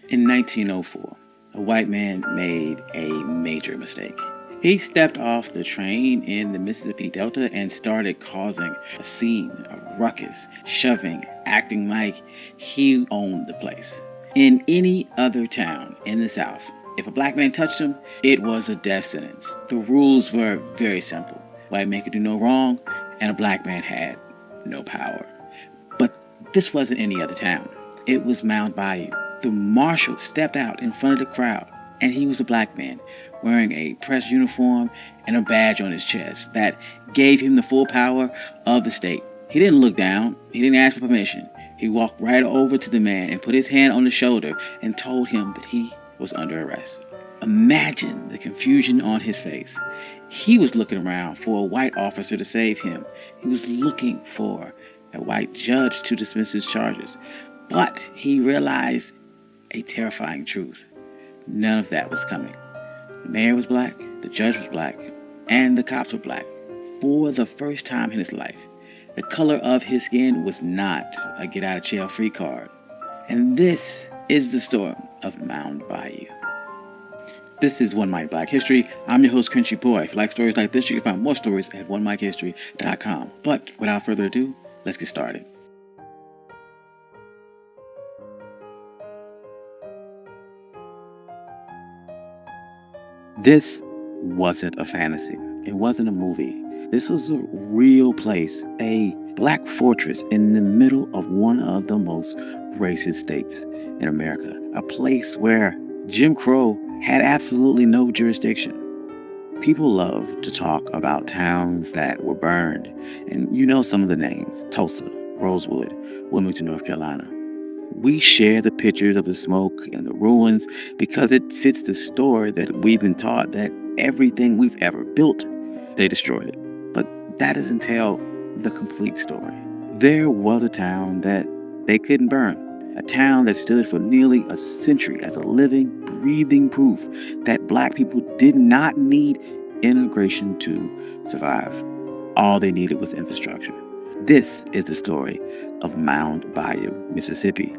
In 1904, a white man made a major mistake. He stepped off the train in the Mississippi Delta and started causing a scene, a ruckus, shoving, acting like he owned the place. In any other town in the South, if a black man touched him, it was a death sentence. The rules were very simple. White man could do no wrong, and a black man had no power. But this wasn't any other town. It was Mound Bayou. The marshal stepped out in front of the crowd, and he was a black man wearing a press uniform and a badge on his chest that gave him the full power of the state. He didn't look down. He didn't ask for permission. He walked right over to the man and put his hand on his shoulder and told him that he was under arrest. Imagine the confusion on his face. He was looking around for a white officer to save him. He was looking for a white judge to dismiss his charges. But he realized a terrifying truth. None of that was coming. The mayor was black, the judge was black, and the cops were black. For the first time in his life, the color of his skin was not a get-out-of-jail-free card. And this is the story of Mound Bayou. This is One Mic Black History. I'm your host, Country Boy. If you like stories like this, you can find more stories at onemichistory.com. But without further ado, let's get started. This wasn't a fantasy. It wasn't a movie. This was a real place, a black fortress in the middle of one of the most racist states in America. A place where Jim Crow had absolutely no jurisdiction. People love to talk about towns that were burned, and you know some of the names: Tulsa, Rosewood, Wilmington, North Carolina. We share the pictures of the smoke and the ruins because it fits the story that we've been taught that everything we've ever built, they destroyed it. But that doesn't tell the complete story. There was a town that they couldn't burn. A town that stood for nearly a century as a living, breathing proof that black people did not need integration to survive. All they needed was infrastructure. This is the story of Mound Bayou, Mississippi.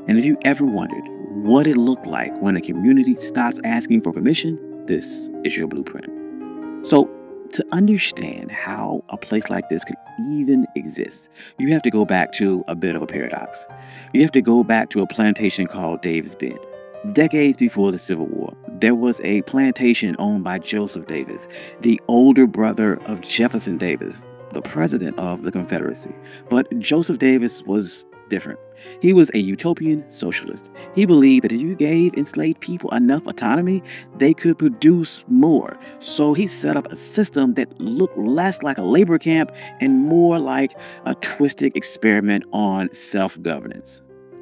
And if you ever wondered what it looked like when a community stops asking for permission, this is your blueprint. So, to understand how a place like this could even exist, you have to go back to a bit of a paradox. You have to go back to a plantation called Davis Bend. Decades before the Civil War, there was a plantation owned by Joseph Davis, the older brother of Jefferson Davis, the president of the Confederacy. But Joseph Davis was different. He was a utopian socialist. He believed that if you gave enslaved people enough autonomy, they could produce more. So he set up a system that looked less like a labor camp and more like a twisted experiment on self-governance.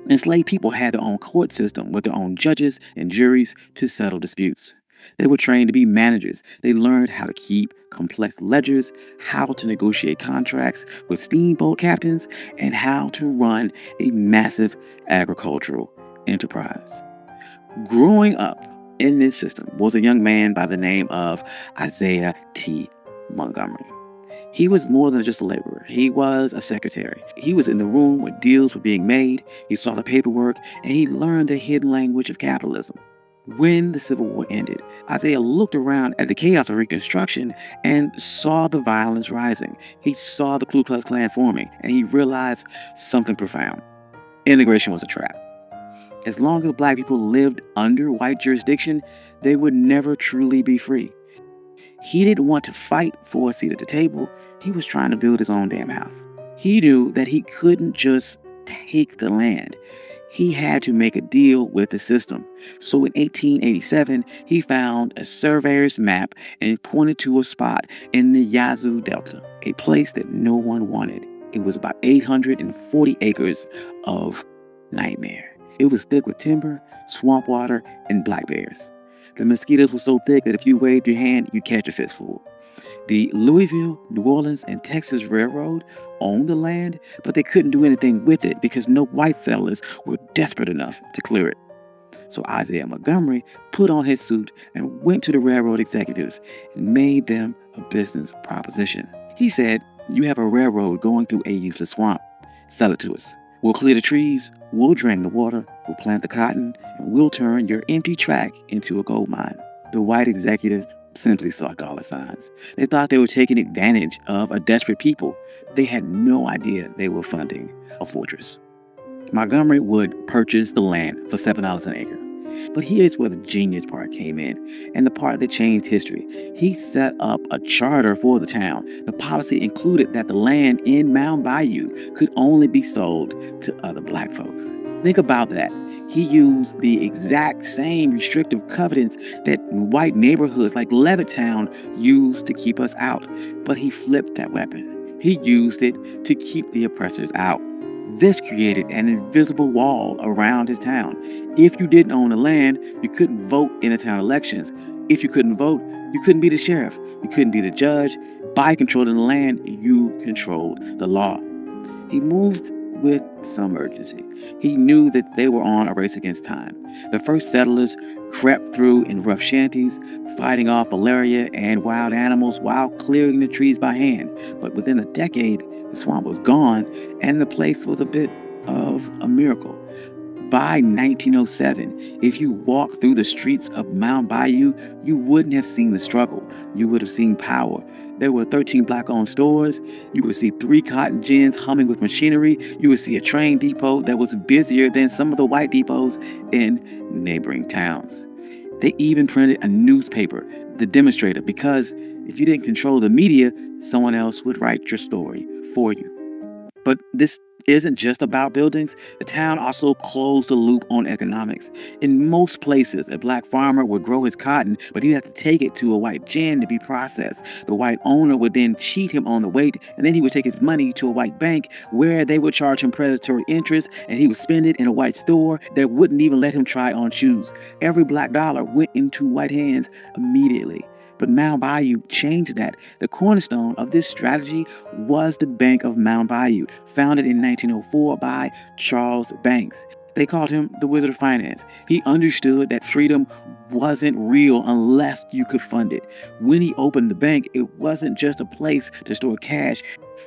Enslaved people had their own court system with their own judges and juries to settle disputes. They were trained to be managers. They learned how to keep complex ledgers, how to negotiate contracts with steamboat captains, and how to run a massive agricultural enterprise. Growing up in this system was a young man by the name of Isaiah T. Montgomery. He was more than just a laborer. He was a secretary. He was in the room where deals were being made. He saw the paperwork, and he learned the hidden language of capitalism. When the Civil War ended, Isaiah looked around at the chaos of Reconstruction and saw the violence rising. He saw the Ku Klux Klan forming, and he realized something profound. Integration was a trap. As long as black people lived under white jurisdiction, they would never truly be free. He didn't want to fight for a seat at the table. He was trying to build his own damn house. He knew that he couldn't just take the land. He had to make a deal with the system. So in 1887, he found a surveyor's map and pointed to a spot in the Yazoo Delta, a place that no one wanted. It was about 840 acres of nightmare. It was thick with timber, swamp water, and black bears. The mosquitoes were so thick that if you waved your hand, you'd catch a fistful. The Louisville, New Orleans, and Texas Railroad owned the land, but they couldn't do anything with it because no white settlers were desperate enough to clear it. So Isaiah Montgomery put on his suit and went to the railroad executives and made them a business proposition. He said, "You have a railroad going through a useless swamp. Sell it to us. We'll clear the trees, We'll drain the water, we'll plant the cotton, and we'll turn your empty tract into a gold mine. The white executives simply saw dollar signs. They thought they were taking advantage of a desperate people. They had no idea they were funding a fortress. Montgomery would purchase the land for $7 an acre. But here's where the genius part came in, and the part that changed history. He set up a charter for the town. The policy included that the land in Mound Bayou could only be sold to other black folks. Think about that. He used the exact same restrictive covenants that white neighborhoods like Levittown used to keep us out, but he flipped that weapon. He used it to keep the oppressors out. This created an invisible wall around his town. If you didn't own the land, you couldn't vote in the town elections. If you couldn't vote, you couldn't be the sheriff. You couldn't be the judge. By controlling the land, you controlled the law. He moved with some urgency. He knew that they were on a race against time. The first settlers crept through in rough shanties, fighting off malaria and wild animals while clearing the trees by hand. But within a decade, the swamp was gone, and the place was a bit of a miracle. By 1907, if you walked through the streets of Mound Bayou, you wouldn't have seen the struggle. You would have seen power. There were 13 black-owned stores. You would see 3 cotton gins humming with machinery. You would see a train depot that was busier than some of the white depots in neighboring towns. They even printed a newspaper, The Demonstrator, because if you didn't control the media, someone else would write your story for you. But this isn't just about buildings. The town also closed the loop on economics. In most places, a black farmer would grow his cotton, but he'd have to take it to a white gin to be processed. The white owner would then cheat him on the weight, and then he would take his money to a white bank where they would charge him predatory interest, and he would spend it in a white store that wouldn't even let him try on shoes. Every black dollar went into white hands immediately. But Mound Bayou changed that. The cornerstone of this strategy was the Bank of Mound Bayou, founded in 1904 by Charles Banks. They called him the Wizard of Finance. He understood that freedom wasn't real unless you could fund it. When he opened the bank, it wasn't just a place to store cash.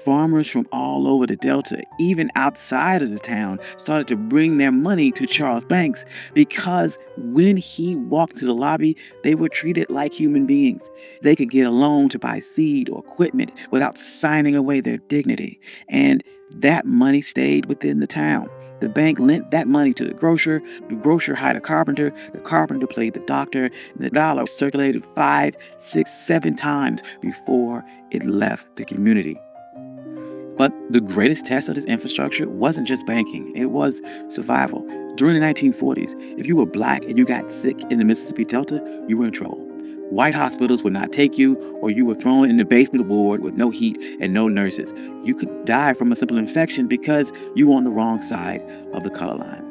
Farmers from all over the Delta, even outside of the town, started to bring their money to Charles Banks because when he walked to the lobby, they were treated like human beings. They could get a loan to buy seed or equipment without signing away their dignity. And that money stayed within the town. The bank lent that money to the grocer hired a carpenter, the carpenter played the doctor, and the dollar circulated 5, 6, 7 times before it left the community. But the greatest test of this infrastructure wasn't just banking, it was survival. During the 1940s, if you were black and you got sick in the Mississippi Delta, you were in trouble. White hospitals would not take you, or you were thrown in the basement ward with no heat and no nurses. You could die from a simple infection because you were on the wrong side of the color line.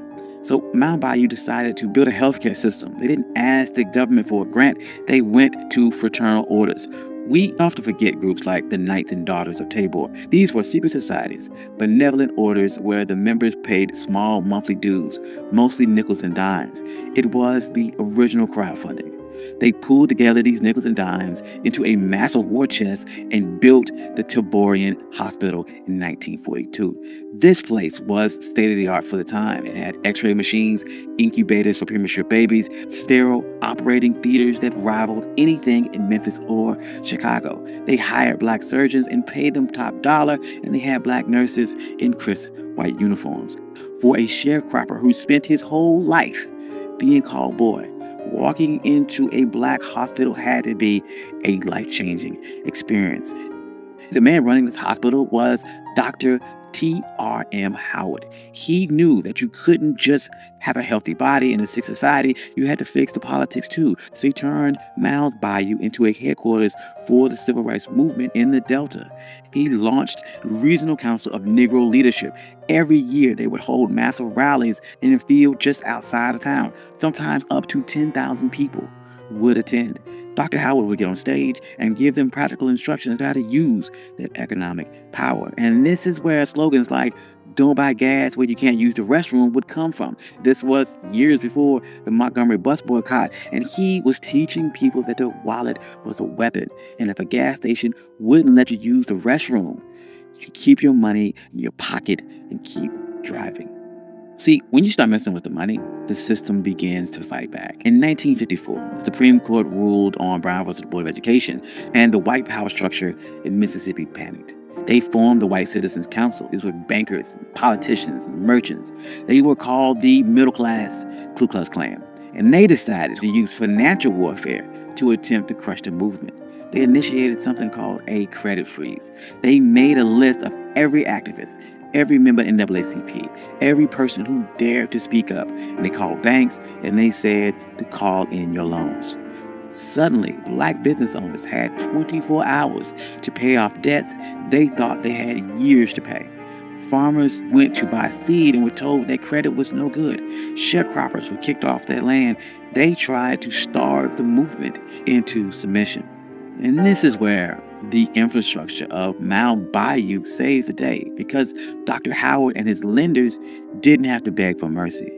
So Mound Bayou decided to build a healthcare system. They didn't ask the government for a grant, they went to fraternal orders. We often forget groups like the Knights and Daughters of Tabor. These were secret societies, benevolent orders where the members paid small monthly dues, mostly nickels and dimes. It was the original crowdfunding. They pulled together these nickels and dimes into a massive war chest and built the Taborian Hospital in 1942. This place was state-of-the-art for the time. It had x-ray machines, incubators for premature babies, sterile operating theaters that rivaled anything in Memphis or Chicago. They hired black surgeons and paid them top dollar, and they had black nurses in crisp white uniforms. For a sharecropper who spent his whole life being called boy, walking into a black hospital had to be a life-changing experience. The man running this hospital was Dr. T.R.M. Howard. He knew that you couldn't just have a healthy body in a sick society, you had to fix the politics too. So he turned Mound Bayou into a headquarters for the civil rights movement in the Delta. He launched the Regional Council of Negro Leadership. Every year they would hold massive rallies in a field just outside of town. Sometimes up to 10,000 people would attend. Dr. Howard would get on stage and give them practical instructions on how to use their economic power. And this is where slogans like "Don't buy gas where you can't use the restroom" would come from. This was years before the Montgomery bus boycott, and he was teaching people that their wallet was a weapon. And if a gas station wouldn't let you use the restroom, you keep your money in your pocket and keep driving. See, when you start messing with the money, the system begins to fight back. In 1954, the Supreme Court ruled on Brown versus the Board of Education, and the white power structure in Mississippi panicked. They formed the White Citizens Council. These were bankers, politicians, and merchants. They were called the middle class Ku Klux Klan. And they decided to use financial warfare to attempt to crush the movement. They initiated something called a credit freeze. They made a list of every activist, every member in NAACP, every person who dared to speak up. And they called banks and they said to call in your loans. Suddenly, black business owners had 24 hours to pay off debts they thought they had years to pay. Farmers went to buy seed and were told their credit was no good. Sharecroppers were kicked off their land. They tried to starve the movement into submission. And this is where the infrastructure of Mound Bayou saved the day, because Dr. Howard and his lenders didn't have to beg for mercy.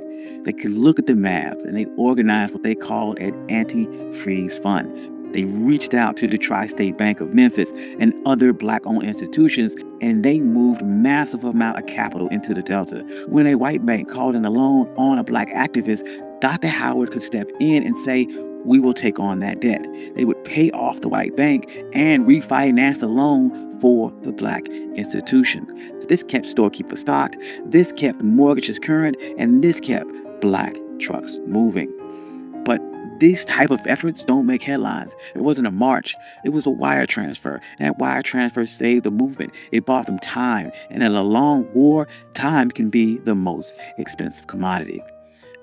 They could look at the map and they organized what they called an anti-freeze fund. They reached out to the Tri-State Bank of Memphis and other black-owned institutions, and they moved massive amount of capital into the Delta. When a white bank called in a loan on a black activist, Dr. Howard could step in and say, "We will take on that debt." They would pay off the white bank and refinance the loan for the black institution. This kept storekeepers stocked, this kept mortgages current, and this kept black trucks moving. But these type of efforts don't make headlines. It wasn't a march. It was a wire transfer. And that wire transfer saved the movement. It bought them time. And in a long war, time can be the most expensive commodity.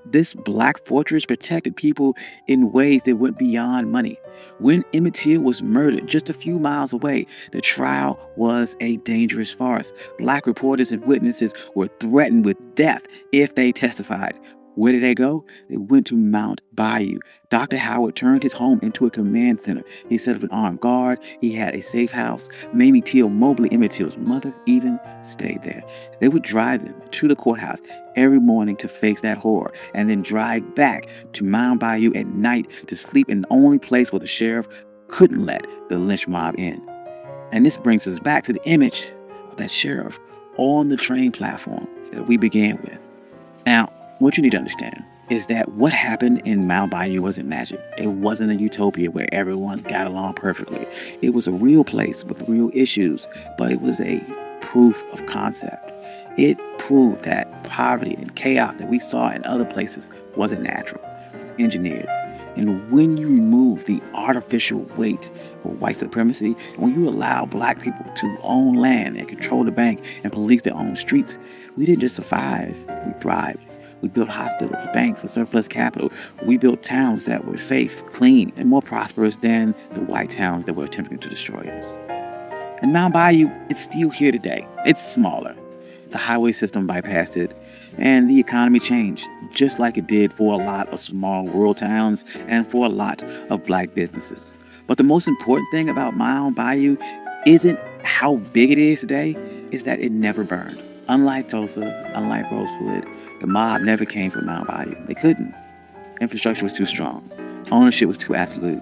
This black fortress protected people in ways that went beyond money. When Emmett Till was murdered just a few miles away, the trial was a dangerous farce. Black reporters and witnesses were threatened with death if they testified. Where did they go? They went to Mound Bayou. Dr. Howard turned his home into a command center. He set up an armed guard. He had a safe house. Mamie Till Mobley, Emmett Till's mother, even stayed there. They would drive them to the courthouse every morning to face that horror, and then drive back to Mound Bayou at night to sleep in the only place where the sheriff couldn't let the lynch mob in. And this brings us back to the image of that sheriff on the train platform that we began with. Now, what you need to understand is that what happened in Mound Bayou wasn't magic. It wasn't a utopia where everyone got along perfectly. It was a real place with real issues, but it was a proof of concept. It proved that poverty and chaos that we saw in other places wasn't natural. It was engineered. And when you remove the artificial weight of white supremacy, and when you allow black people to own land and control the bank and police their own streets, we didn't just survive, we thrived. We built hospitals, banks with surplus capital. We built towns that were safe, clean, and more prosperous than the white towns that were attempting to destroy us. And Mound Bayou, it's still here today. It's smaller. The highway system bypassed it, and the economy changed, just like it did for a lot of small rural towns and for a lot of black businesses. But the most important thing about Mound Bayou isn't how big it is today, is that it never burned. Unlike Tulsa, unlike Rosewood, the mob never came from Mound Bayou. They couldn't. Infrastructure was too strong. Ownership was too absolute.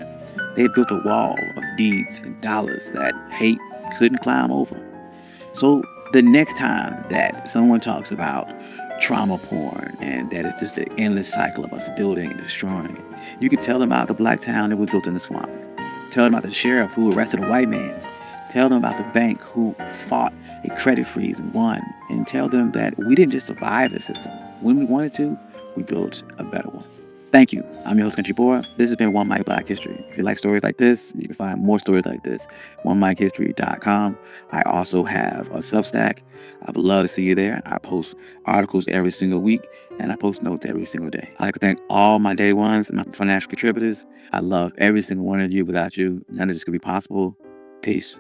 They had built a wall of deeds and dollars that hate couldn't climb over. So the next time that someone talks about trauma porn and that it's just an endless cycle of us building and destroying, you can tell them about the black town that was built in the swamp. Tell them about the sheriff who arrested a white man. Tell them about the bank who fought a credit freeze and won. And tell them that we didn't just survive the system. When we wanted to, we built a better one. Thank you. I'm your host, Country Boy. This has been One Mic Black History. If you like stories like this, you can find more stories like this. OneMicHistory.com. I also have a Substack. I would love to see you there. I post articles every single week, and I post notes every single day. I'd like to thank all my day ones and my financial contributors. I love every single one of you. Without you, none of this could be possible. Peace.